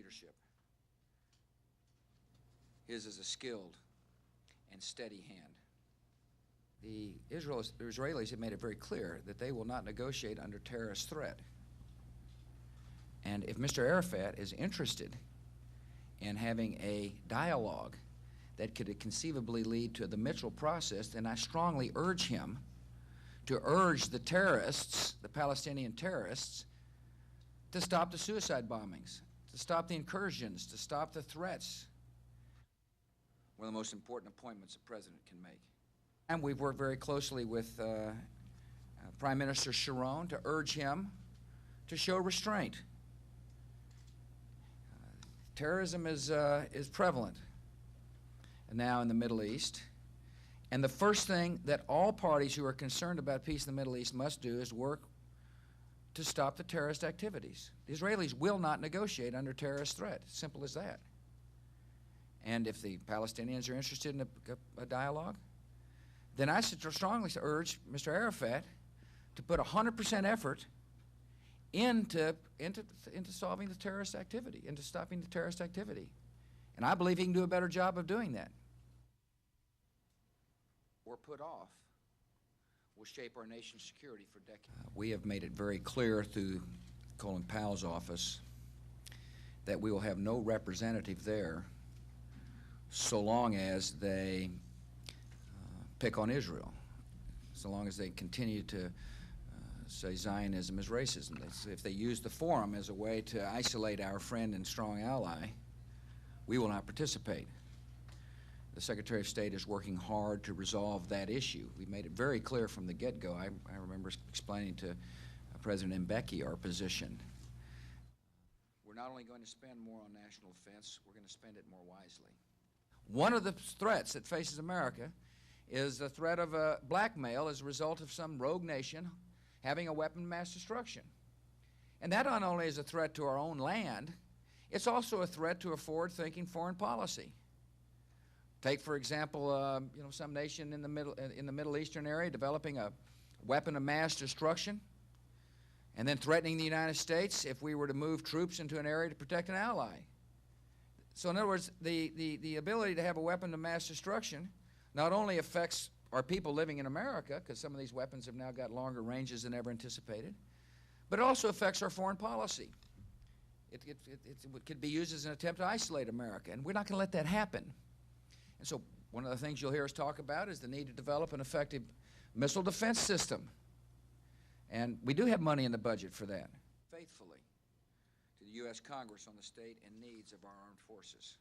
leadership. His is a skilled and steady hand. The Israelis have made it very clear that they will not negotiate under terrorist threat. And if Mr. Arafat is interested in having a dialogue that could conceivably lead to the Mitchell process, then I strongly urge him to urge the terrorists, the Palestinian terrorists, to stop the suicide bombings, to stop the incursions, to stop the threats. One of the most important appointments a president can make. And we've worked very closely with Prime Minister Sharon to urge him to show restraint. Terrorism is prevalent now in the Middle East. And the first thing that all parties who are concerned about peace in the Middle East must do is work to stop the terrorist activities. The Israelis will not negotiate under terrorist threat. Simple as that. And if the Palestinians are interested in a dialogue, then I strongly urge Mr. Arafat to put 100% effort into solving the terrorist activity, into stopping the terrorist activity. And I believe he can do a better job of doing that. Or put off will shape our nation's security for decades. We have made it very clear through Colin Powell's office that we will have no representative there so long as they pick on Israel, so long as they continue to say Zionism is racism. If they use the forum as a way to isolate our friend and strong ally, we will not participate. The Secretary of State is working hard to resolve that issue. We made it very clear from the get-go. I remember explaining to President Mbeki our position. We're not only going to spend more on national defense, we're going to spend it more wisely. One of the threats that faces America is the threat of blackmail as a result of some rogue nation having a weapon of mass destruction. And that not only is a threat to our own land, it's also a threat to a forward-thinking foreign policy. Take, for example, some nation in the Middle Eastern area developing a weapon of mass destruction and then threatening the United States if we were to move troops into an area to protect an ally. So in other words, the ability to have a weapon of mass destruction not only affects our people living in America, because some of these weapons have now got longer ranges than ever anticipated, but it also affects our foreign policy. It could be used as an attempt to isolate America, and we're not going to let that happen. And so one of the things you'll hear us talk about is the need to develop an effective missile defense system. And we do have money in the budget for that. Faithfully to the U.S. Congress on the state and needs of our armed forces.